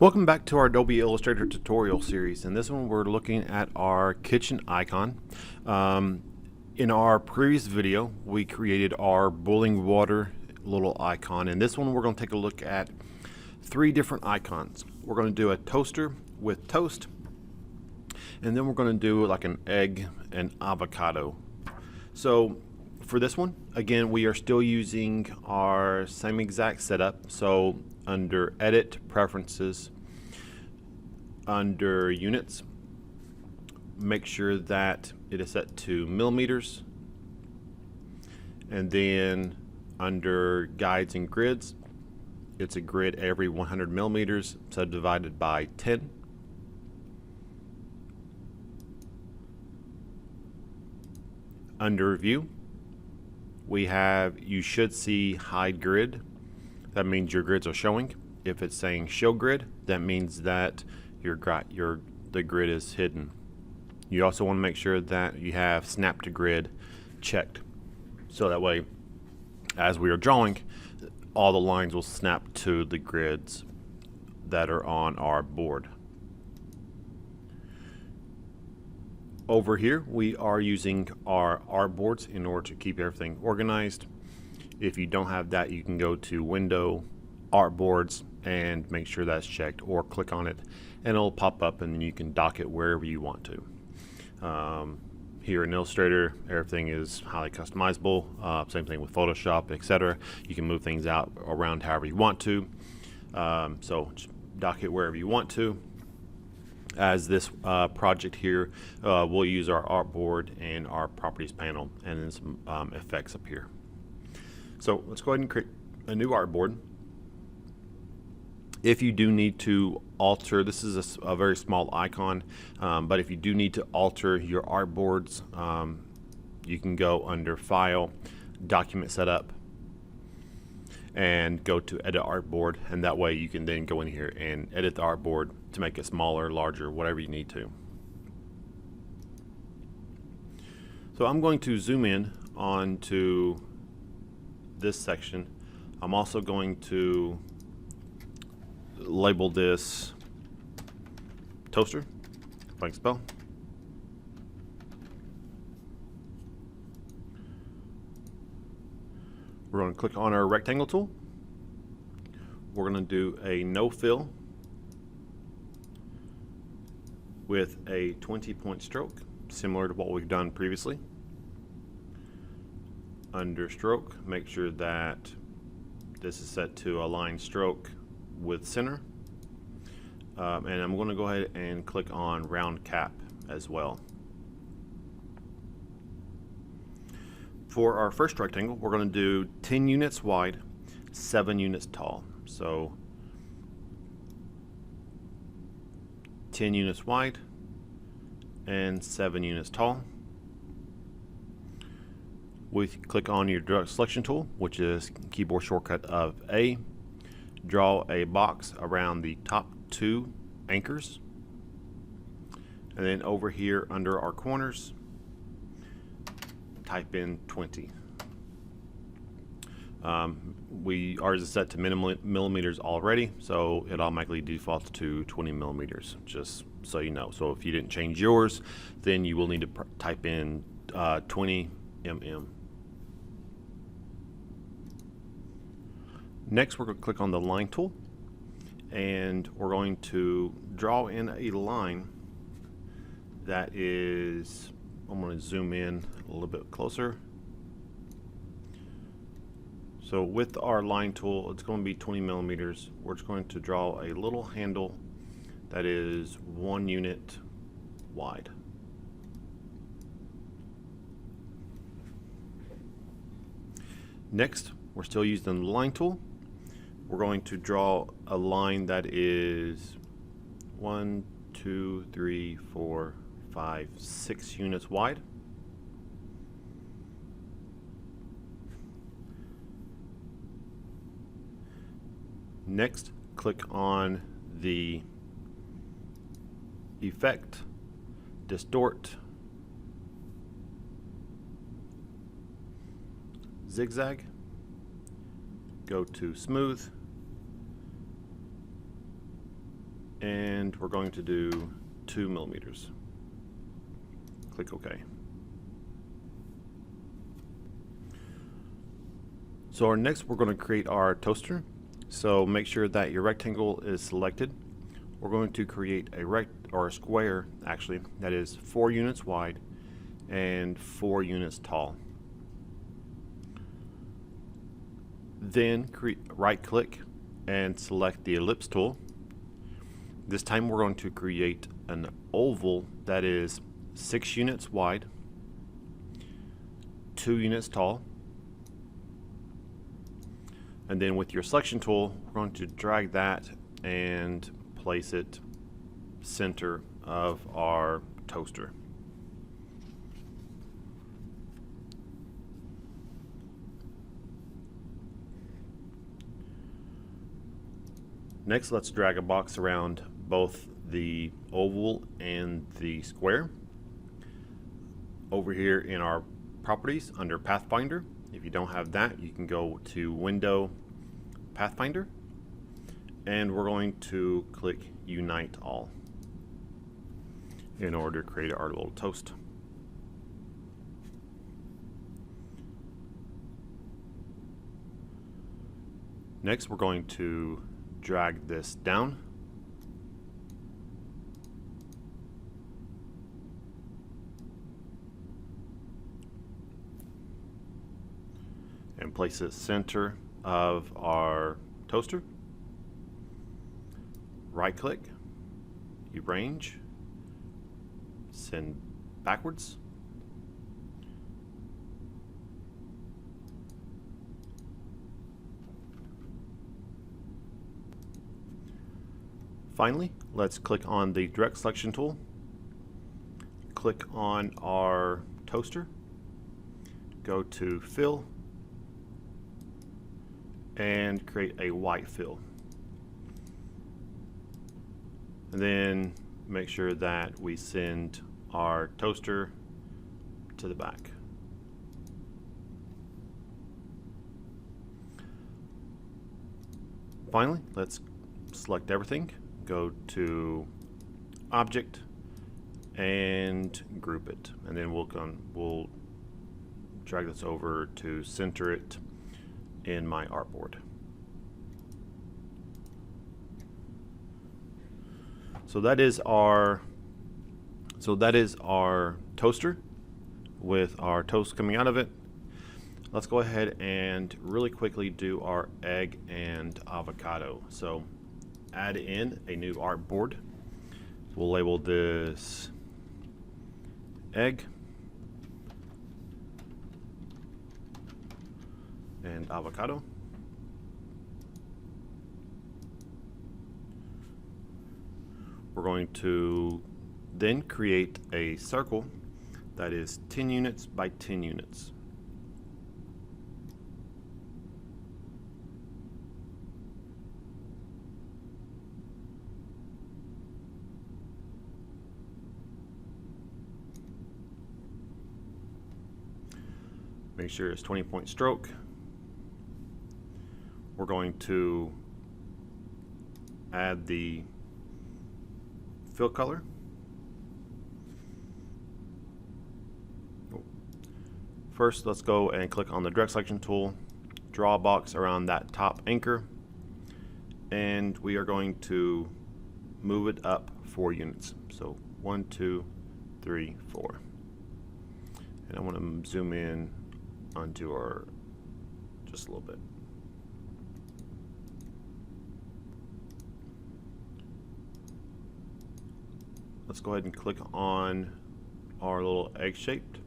Welcome back to our Adobe Illustrator tutorial series. In this one we're looking at our kitchen icon. In our previous video we created our boiling water little icon. In this one we're going to take a look at three different icons. We're going to do a toaster with toast, and then we're going to do like an egg and avocado. So for this one, again, we are still using our same exact setup. So under Edit, Preferences, under Units, make sure that it is set to millimeters, and then under Guides and Grids, it's a grid every 100 millimeters subdivided by 10. Under View, we have, you should see Hide Grid. That means your grids are showing. If it's saying Show Grid, that means that the grid is hidden. You also want to make sure that you have Snap to Grid checked, so that way as we are drawing, all the lines will snap to the grids that are on our board. Over here we are using our artboards in order to keep everything organized. If you don't have that, you can go to Window, Artboards, and make sure that's checked, or click on it and it'll pop up and then you can dock it wherever you want to. Here in Illustrator, everything is highly customizable. Same thing with Photoshop, etc. You can move things out around however you want to. So just dock it wherever you want to. As this project here, we'll use our artboard and our properties panel, and then some effects up here. So let's go ahead and create a new artboard. If you do need to alter, this is a very small icon, but if you do need to alter your artboards, you can go under File, Document Setup, and go to Edit Artboard, and that way you can then go in here and edit the artboard to make it smaller, larger, whatever you need to. So I'm going to zoom in onto this section. I'm also going to label this toaster, blank spell. We're going to click on our rectangle tool. We're going to do a no fill with a 20-point stroke, similar to what we've done previously. Under stroke, make sure that this is set to align stroke with center. And I'm going to go ahead and click on round cap as well. For our first rectangle, we're going to do 10 units wide, 7 units tall. So 10 units wide and 7 units tall. We click on your direct selection tool, which is keyboard shortcut of A. Draw a box around the top 2 anchors, and then over here under our corners type in 20. Ours is set to millimeters already, so it automatically defaults to 20 millimeters, just so you know. So if you didn't change yours, then you will need to type in 20 mm. Next, we're going to click on the line tool, and we're going to draw in a line that is, I'm going to zoom in a little bit closer. So with our line tool, it's going to be 20 millimeters. We're just going to draw a little handle that is 1 unit wide. Next, we're still using the line tool. We're going to draw a line that is 1, 2, 3, 4, 5, 6 units wide. Next, click on the Effect, Distort, Zigzag, go to Smooth, and we're going to do 2 millimeters. Click OK. So next we're going to create our toaster. So make sure that your rectangle is selected. We're going to create a square actually that is 4 units wide and 4 units tall. Then right click and select the ellipse tool. This time we're going to create an oval that is 6 units wide, 2 units tall. And then with your selection tool, we're going to drag that and place it center of our toaster. Next, let's drag a box around both the oval and the square. Over here in our properties under Pathfinder, if you don't have that, you can go to Window, Pathfinder, and we're going to click Unite All in order to create our little toast. Next, we're going to drag this down and place it center of our toaster. Right click, arrange, send backwards. Finally, let's click on the direct selection tool, click on our toaster, go to fill, and create a white fill. And then make sure that we send our toaster to the back. Finally, let's select everything, go to Object, and group it. And then we'll drag this over to center it in my artboard. So that is our toaster with our toast coming out of it. Let's go ahead and really quickly do our egg and avocado. So add in a new artboard. We'll label this egg and avocado. We're going to then create a circle that is 10 units by 10 units. Make sure it's 20-point stroke. We're going to add the fill color. First, let's go and click on the direct selection tool, draw a box around that top anchor, and we are going to move it up 4 units. So 1, 2, 3, 4. And I want to zoom in onto our just a little bit. Let's go ahead and click on our little egg shaped.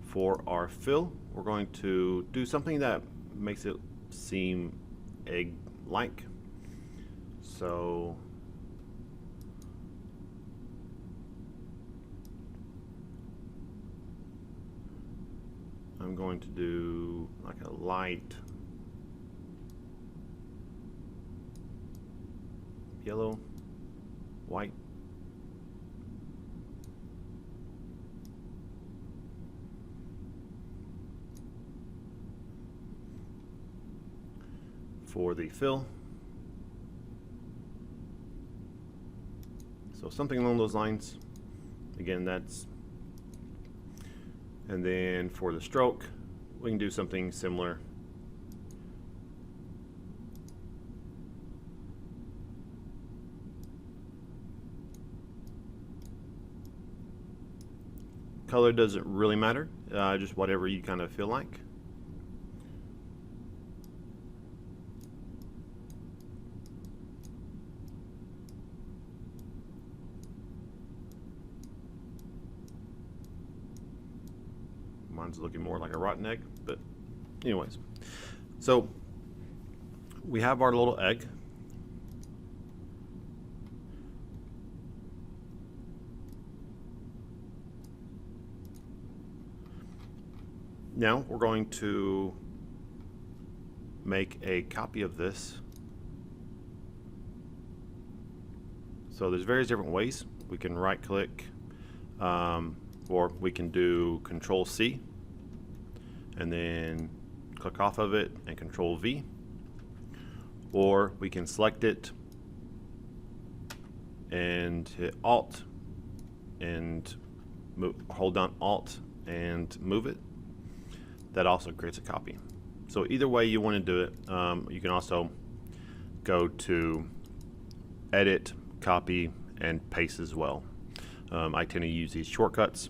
For our fill, we're going to do something that makes it seem egg-like. So I'm going to do like a light yellow, white. For the fill, So something along those lines. Again, that's, and then for the stroke, we can do something similar. Color doesn't really matter, just whatever you kind of feel like. Mine's looking more like a rotten egg, but anyways. So we have our little egg. Now we're going to make a copy of this. So there's various different ways. We can right click, or we can do Control C and then click off of it and Control V, or we can select it and hit Alt and hold down Alt and move it. That also creates a copy. So either way you want to do it, you can also go to Edit, Copy, and Paste as well. I tend to use these shortcuts,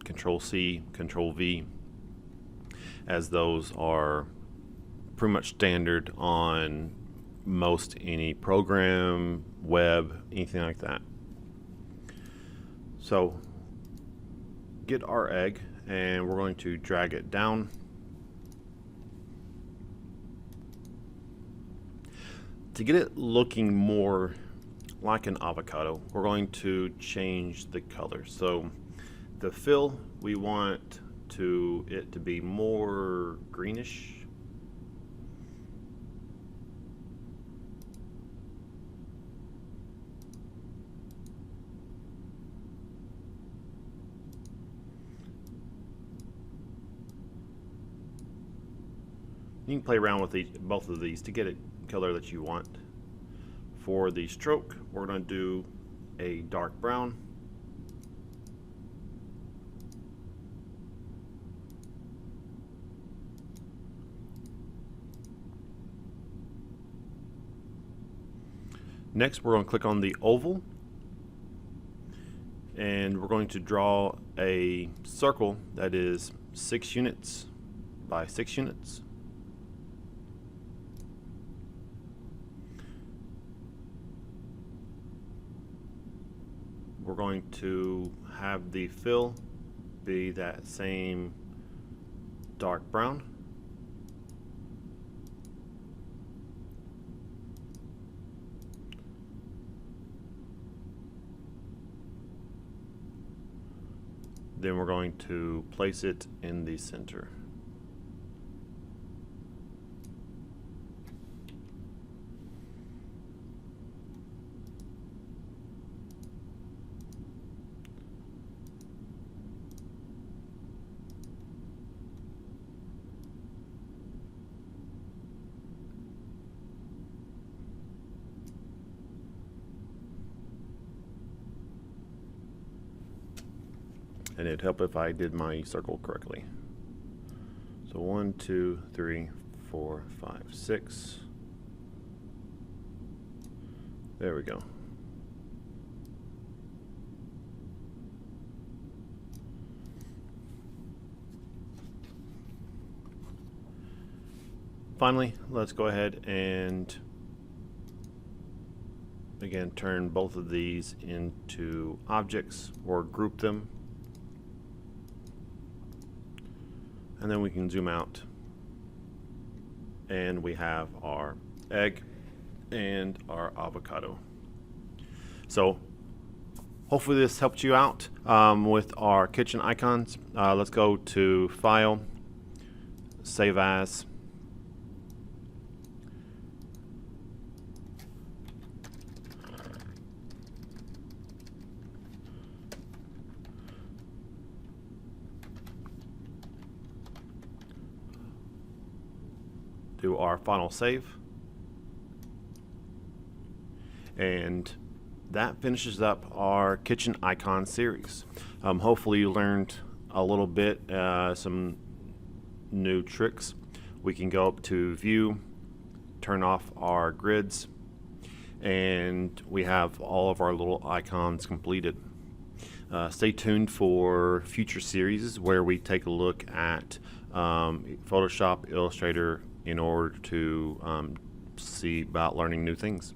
Control C, Control V, as those are pretty much standard on most any program, web, anything like that. So get our egg and we're going to drag it down. To get it looking more like an avocado, we're going to change the color. So the fill, we want it to be more greenish. You can play around with both of these to get a color that you want. For the stroke, we're going to do a dark brown. Next, we're going to click on the oval and we're going to draw a circle that is 6 units by 6 units. We're going to have the fill be that same dark brown. Then we're going to place it in the center. And it'd help if I did my circle correctly. So 1, 2, 3, 4, 5, 6. There we go. Finally, let's go ahead and again turn both of these into objects or group them. And then we can zoom out and we have our egg and our avocado. So hopefully this helped you out with our kitchen icons. Let's go to File, Save As. Do our final save, and that finishes up our kitchen icon series. Hopefully you learned a little bit, some new tricks. We can go up to view, turn off our grids, and we have all of our little icons completed. Stay tuned for future series where we take a look at Photoshop, Illustrator in order to see about learning new things.